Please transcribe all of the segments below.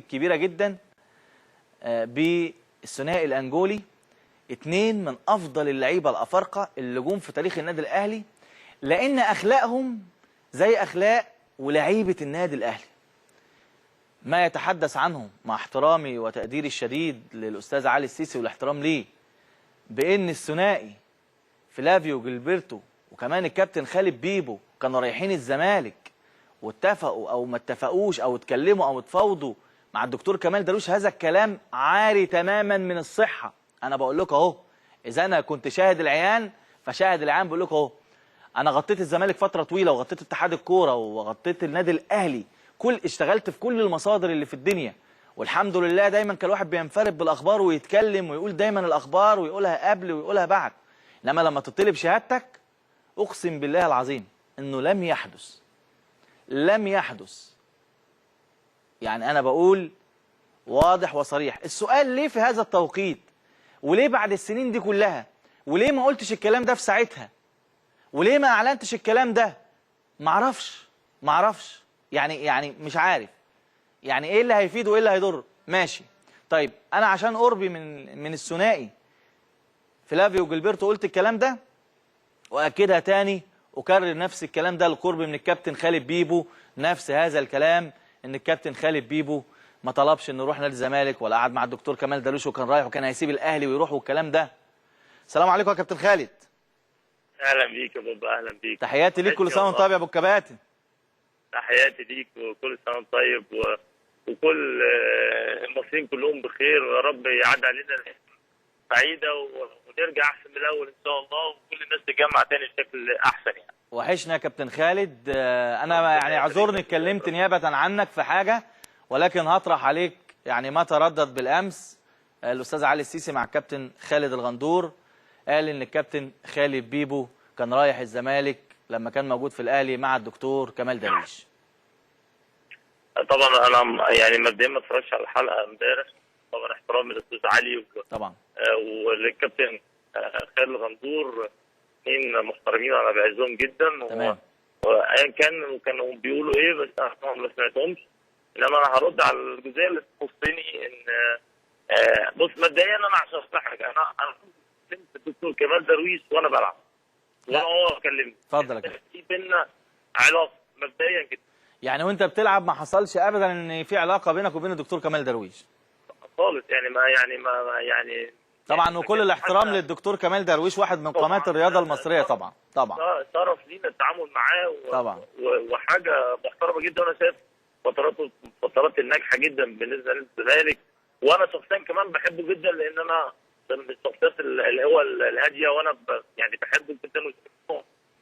كبيرة جدا بالثنائي الأنجولي. اتنين من أفضل اللعيبة الأفارقة اللي جم في تاريخ النادي الأهلي، لأن أخلاقهم زي أخلاق ولاعيبة النادي الأهلي. ما يتحدث عنهم مع احترامي وتقديري الشديد للأستاذ علي السيسي والاحترام ليه، بأن الثنائي فلافيو جilberto وكمان الكابتن خالد بيبو كانوا رايحين الزمالك واتفقوا أو ما اتفقوش أو اتكلموا أو اتفاوضوا مع الدكتور كمال درويش. هذا الكلام عاري تماما من الصحة. أنا بقول لكم أهو، إذا أنا كنت شاهد العيان فشاهد العيان. بقول لكم أهو، أنا غطيت الزمالك فترة طويلة وغطيت اتحاد الكورة وغطيت النادي الأهلي، اشتغلت في كل المصادر اللي في الدنيا، والحمد لله دايما كان الواحد بينفرد بالأخبار ويتكلم ويقول دايما الأخبار ويقولها قبل ويقولها بعد. إنما لما تطلب شهادتك أقسم بالله العظيم إنه لم يحدث. يعني أنا بقول واضح وصريح. السؤال ليه في هذا التوقيت؟ وليه بعد السنين دي كلها؟ وليه ما قلتش الكلام ده في ساعتها؟ وليه ما أعلنتش الكلام ده؟ معرفش. يعني مش عارف. يعني إيه اللي هيفيد وإيه اللي هيضر؟ ماشي. طيب أنا عشان قربي من الثنائي فلافيو جilberto قلت الكلام ده، وأكدها تاني أكرر نفس الكلام ده لقرب من الكابتن خالد بيبو. نفس هذا الكلام، إن الكابتن خالد بيبو ما طلبش إنه يروح نادي الزمالك ولا قعد مع الدكتور كمال درويش وكان رايح وكان هيسيب الأهلي ويروح والكلام ده. السلام عليكم يا كابتن خالد. اهلا بيك يا بابا، اهلا بيك. تحياتي ليك، كل سنه وانت طيب يا ابو الكباتن. تحياتي ليك وكل سنه وانت طيب وكل المصريين كلهم بخير، ويا رب يعدي علينا سعيده ونرجع احسن من الاول ان شاء الله، وكل الناس تتجمع تاني بشكل احسن يعني. وحشنا يا كابتن خالد. انا يعني اعذرني اتكلمت نيابه عنك في حاجه، ولكن هطرح عليك يعني ما تردد بالامس الاستاذ علي السيسي مع الكابتن خالد الغندور. قال ان الكابتن خالد بيبو كان رايح الزمالك لما كان موجود في الاهلي مع الدكتور كمال درويش. طبعا انا يعني مبدئيا ما اتفرجتش على الحلقه امبارح، طبعا احترامي للاستاذ علي طبعا وللكابتن خالد الغندور، اثنين محترمين انا بعزهم جدا. تمام. وايا كانوا بيقولوا ايه، بس انا ما سمعتهمش. انما انا هرد على الجزئيه اللي تخصني. ان بص، مبدئيا انا عشان حاجه، انا كلمت الدكتور كمال درويش وانا بلعب، وانا هو كلمني. اتفضل يا كابتن. في بينا علاقه مبدئيا كده. يعني وانت بتلعب ما حصلش ابدا ان في علاقه بينك وبين الدكتور كمال درويش خالص؟ يعني طبعا. وكل الاحترام للدكتور كمال درويش، واحد من قامات الرياضه المصريه. طبعا شرف لينا التعامل معاه طبعا، وحاجه محترمه جدا. وانا شايف فترات الناجحه جدا بالنسبه للزمالك، وانا شخصيا كمان بحبه جدا، لان انا من الشخصيات اللي هو الهاديه، وانا يعني بحبه جدا.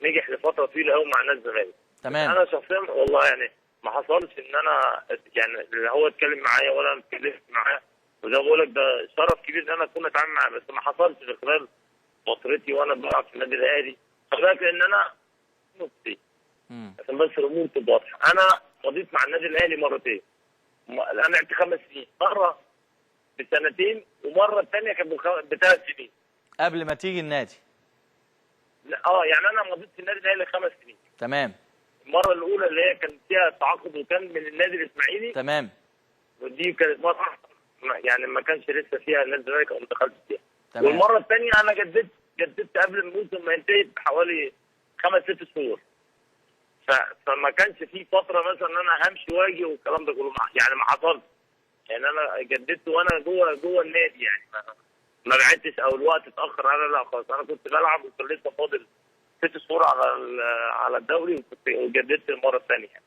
نجح لفتره طويله قوي مع نادي الزمالك. تمام. انا شخصيا والله يعني ما حصلش ان انا يعني اللي هو اتكلم معايا ولا انا اتكلمت معاه، وزي ما بقول لك ده شرف كبير ان انا اكون اتعامل معاه، بس ما حصلش في خلال فترتي وانا بلعب في النادي الاهلي. خلي بالك لان انا نقطتي عشان بس الامور تبقى واضحه. انا مضيت مع النادي الاهلي مرتين. انا لعبت 5 سنين، مره بسنتين ومره الثانيه كانت ب3 سنين قبل ما تيجي النادي. لا يعني انا مضيت في النادي الاهلي 5 سنين. تمام. المره الاولى اللي هي كان فيها تعاقد وكان من النادي الاسماعيلي. تمام. ودي كانت مره يعني ما كانش لسه فيها النادي الزمالك او دخلت فيها. تمام. والمره الثانيه انا جددت قبل الموسم ما ينتهي بحوالي 5-6 شهور. فما كانش في فتره مثلا ان انا همشي واجي والكلام ده كله، يعني ما حصلش. يعني انا جددت وانا جوه النادي، يعني ما بعدتش او الوقت اتاخر. انا لا خالص، انا كنت بلعب وكان لسه فاضل 6 شهور على الدوري، وجددت المره الثانيه.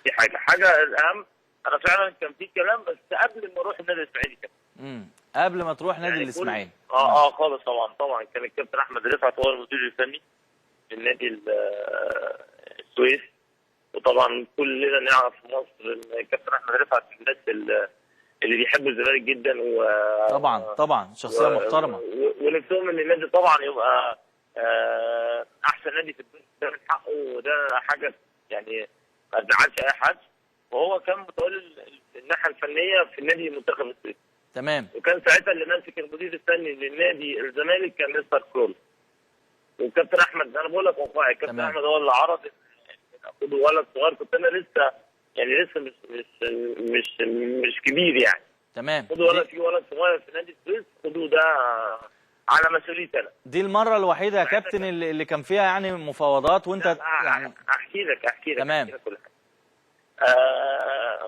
دي حاجه الاهم. انا فعلا كان في كلام بس قبل ما اروح النادي الاسماعيلي كمان. قبل ما تروح نادي يعني الاسماعيلي. خالص. طبعا كان الكابتن احمد رفعت هو المدير الفني في النادي السويس. وطبعا كلنا نعرف في مصر ان الكابتن احمد رفعت من الناس اللي بيحبوا الزمالك جدا، طبعا شخصيه محترمه، ونفسهم ان النادي طبعا يبقى احسن نادي في الدنيا. ده من حقه، وده حاجه يعني ما تزعلش اي حد. وهو كان متولي الناحيه الفنيه في النادي المنتخب السويسري. تمام. وكان ساعتها اللي ماسك المدير الفني للنادي الزمالك كان مستر كرول. وكابتن احمد، انا بقول لك واقعي، كابتن احمد هو اللي عرض ان اخده ولد صغير. كنت انا لسه يعني لسه مش كبير يعني. تمام. خدوا ولد، في ولد صغير في نادي السويس، خدوا ده على مسؤوليتي انا. دي المره الوحيده يا كابتن اللي كان فيها يعني مفاوضات وانت يعني. احكي لك تمام. كل حاجه.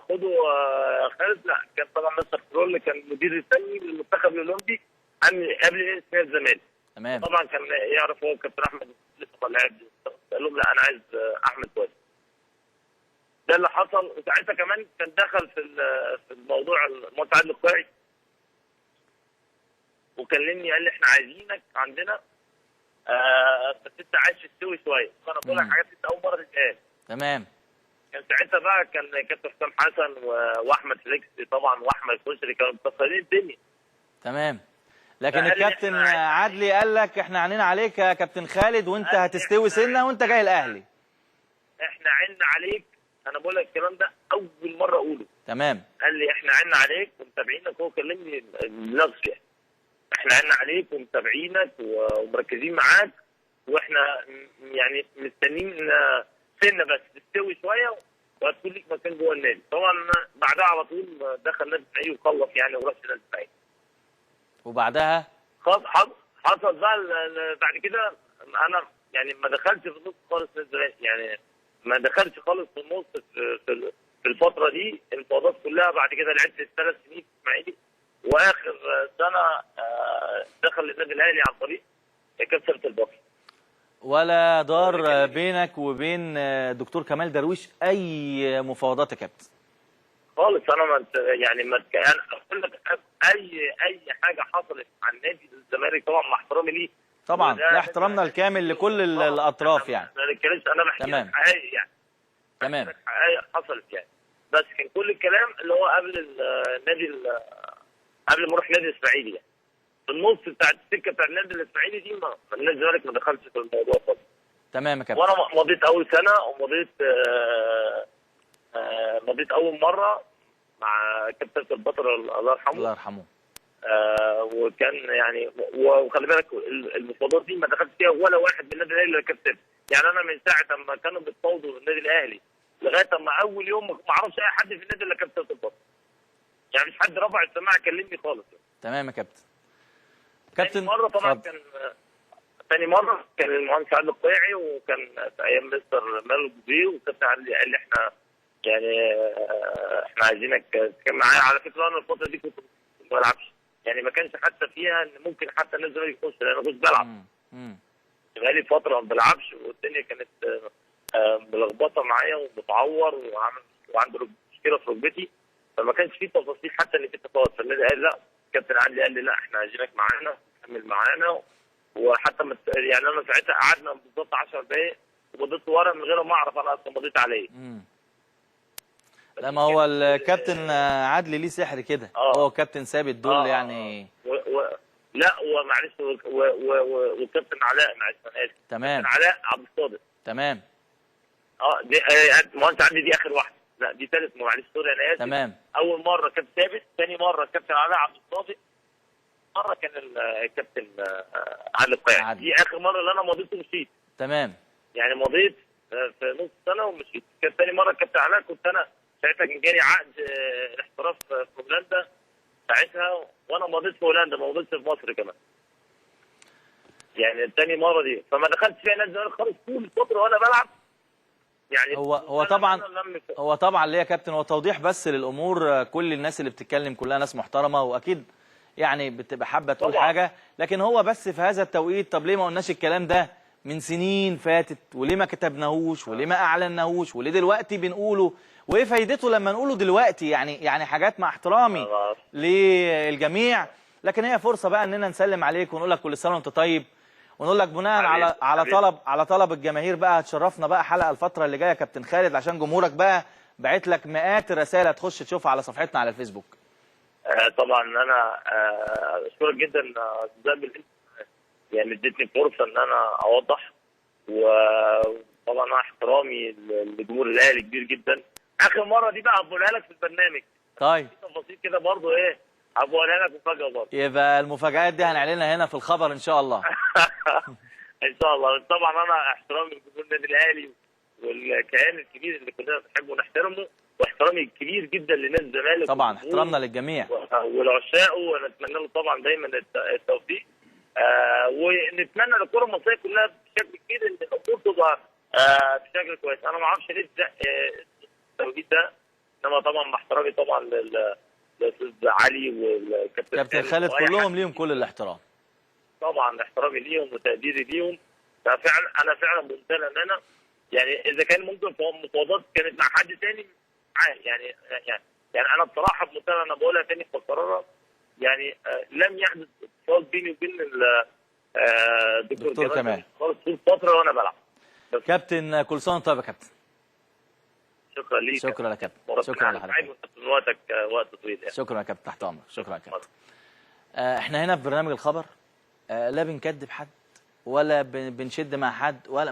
خدوا خالد. لا، كان طبعا مستر كرول كان مدير الفني للمنتخب الاولمبي قبل نادي الزمالك. تمام. طبعا كان يعرف هو كابتن احمد لسه لاعب، قال لهم لا انا عايز احمد كويس. ده اللي حصل. وساعتها كمان كان دخل في الموضوع المهندس عادل القيعي، وكلمني قال لي احنا عايزينك عندنا، بس انت عايز تستوي شويه. فانا بقول لك حاجات انت اول مره تتقال. تمام. كان ساعتها بقى كان كابتن حسام حسن واحمد فليكس طبعا واحمد كشري كانوا مكسرين الدنيا. تمام. لكن الكابتن عدلي قال لك احنا عينينا عليك يا كابتن خالد، وانت هتستوي سنه وانت جاي الاهلي. احنا عيننا عليك. انا بقول لك الكلام ده اول مره اقوله. تمام. قال لي احنا عيننا عليك ومتابعينك. هو كلمني بنفسه يعني. احنا عيننا عليك ومتابعينك ومركزين معاك، واحنا يعني مستنيين سنه بس تستوي شويه وهتكون ليك مكان جوه النادي. طبعا بعدها على طول دخل نادي الاسماعيلي وخلص يعني ورحت نادي الاسماعيلي. وبعدها حصل بقى بعد كده انا يعني ما دخلتش في النص خالص نادي الزمالك، يعني ما دخلتش خالص في النص في الفتره دي. المفاوضات كلها بعد كده لعبت ال3 سنين في الاسماعيلي، واخر سنه دخل النادي الاهلي عن طريق كابتن البطل. ولا دار بينك وبين دكتور كمال درويش اي مفاوضات يا كابتن؟ خالص. انا ما يعني ما انا اقول لك اي حاجه حصلت عن نادي الزمالك طبعا مع احترامي ليه. طبعا لا، احترامنا الكامل لكل الاطراف يعني. ما نتكلمش، انا بحكي لك حقائق يعني. تمام. حقائق حصلت يعني. بس كان كل الكلام اللي هو قبل ما اروح نادي الاسماعيلي يعني. في النص بتاع السكه بتاع النادي الاسماعيلي دي نادي الزمالك ما دخلش في الموضوع خالص. تمام يا كابتن. وانا مضيت اول سنه ومضيت مضيت اول مره مع كابتن البطل الله يرحمه. الله يرحمه. وكان يعني وخلي بالك المفاوضات دي ما دخلش فيها ولا واحد من النادي الاهلي اللي كابتن. يعني انا من ساعه ما كانوا بيتفاوضوا النادي الاهلي لغايه اما اول يوم ما اعرفش اي حد في النادي الا كابتن البطل. يعني مش حد رفع السماعه كلمني خالص. تمام يا كابتن. تاني مره طبعا تاني مره كان المهندس عادل القيعي، وكان في ايام مستر مالو بيه، وكابتن عادل قال لي احنا يعني احنا عايزينك تكمل معايا. على فكره انا الفتره دي كنت ما بلعبش، يعني ما كانش حتى فيها ان ممكن حتى النادي الزمالك يخش، لان انا كنت بلعب. بقالي فتره ما بلعبش، والدنيا كانت ملخبطه معايا ومتعور وعنده مشكله في ركبتي، فما كانش في تفاصيل حتى ان في تفاوض. فالنادي قال لا، كابتن عادل قال لي لا احنا عايزينك معانا تكمل معانا. وحتى يعني انا ساعتها قعدنا بالظبط 10 دقائق ومضيت ورا من غير ما اعرف انا اصلا مضيت عليه. لا، ما هو الكابتن عدلي ليه سحر كده. هو كابتن ثابت دول يعني. لا ومعلش وكابتن علاء، معلش انا اسف. تمام. كابتن علاء عبد الصادق. تمام. دي مهندس عندي دي اخر واحده. لا دي ثالث، معلش سوري انا اسف. تمام. اول مره كابتن ثابت، ثاني مره كابتن علاء عبد الصادق، مره كان الكابتن عادل القيعي. دي اخر مره اللي انا مضيت ومشيت. تمام. يعني مضيت في نص سنه ومشيت. كانت ثاني مره الكابتن علاء، كنت انا ساعتها كان جالي عقد الاحتراف في هولندا ساعتها، وانا مضيت في هولندا، ما مضيتش في مصر كمان. يعني الثاني مره دي فما دخلتش فيها نادي الزمالك خالص طول الفتره وانا بلعب. يعني هو طبعا ليه يا كابتن، هو توضيح بس للامور. كل الناس اللي بتتكلم كلها ناس محترمه، واكيد يعني بتبقى حابه تقول حاجه، لكن هو بس في هذا التوقيت. طب ليه ما قلناش الكلام ده من سنين فاتت؟ وليه ما كتبناهوش؟ وليه ما اعلناهوش؟ وليه دلوقتي بنقوله؟ وايه فايدته لما نقوله دلوقتي؟ يعني حاجات مع احترامي للجميع، لكن هي فرصه بقى اننا نسلم عليك ونقول لك كل سنه وانت طيب، ونقول لك بناء على طلب الجماهير بقى هتشرفنا بقى حلقه الفتره اللي جايه يا كابتن خالد، عشان جمهورك بقى بعت لك مئات الرسائل هتخش تشوفها على صفحتنا على الفيسبوك. طبعا انا اشكرك جدا يعني اديتني فرصه ان انا اوضح. وطبعا احترامي لجمهور الاهلي كبير جدا. اخر مره دي بقى هقولها لك في البرنامج. طيب في تفاصيل كده برضه هقولها لك مفاجاه برضه. يبقى المفاجآت دي هنعلنها هنا في الخبر ان شاء الله. ان شاء الله. طبعا انا احترامي لجمهور النادي الاهلي والكيان الكبير اللي كلنا بنحبه ونحترمه، واحترامي الكبير جدا لنادي الزمالك طبعا احترامنا للجميع والعشاق، ونتمنى له طبعا دايما التوفيق. ونتمنى للكره المصريه كلها بشكل كبير ان الامور تبقى بشكل كويس. انا ما اعرفش ليه التوقيت ده، انما طبعا مع احترامي طبعا للاستاذ علي كابتن خالد كلهم ليهم كل الاحترام. طبعا احترامي ليهم وتقديري ليهم. ففعلا انا فعلا بمنتهى الامانه يعني اذا كان ممكن مفاوضات كانت مع حد تاني معاه يعني انا بصراحه بمنتهى، انا بقولها تاني بكررها، يعني لم يحدث اتصال بيني وبين دكتور كمال خالص طول فتره وانا بلعب. كابتن كل سنه طيب يا كابتن. شكرا ليك. شكرا يا كابتن. شكرا لحضرتك. من وقتك وقت طويل يعني. شكرا يا كابتن، تحت امرك. شكرا يا كابتن. احنا هنا في برنامج الخبر لا بنكذب حد ولا بنشد مع حد ولا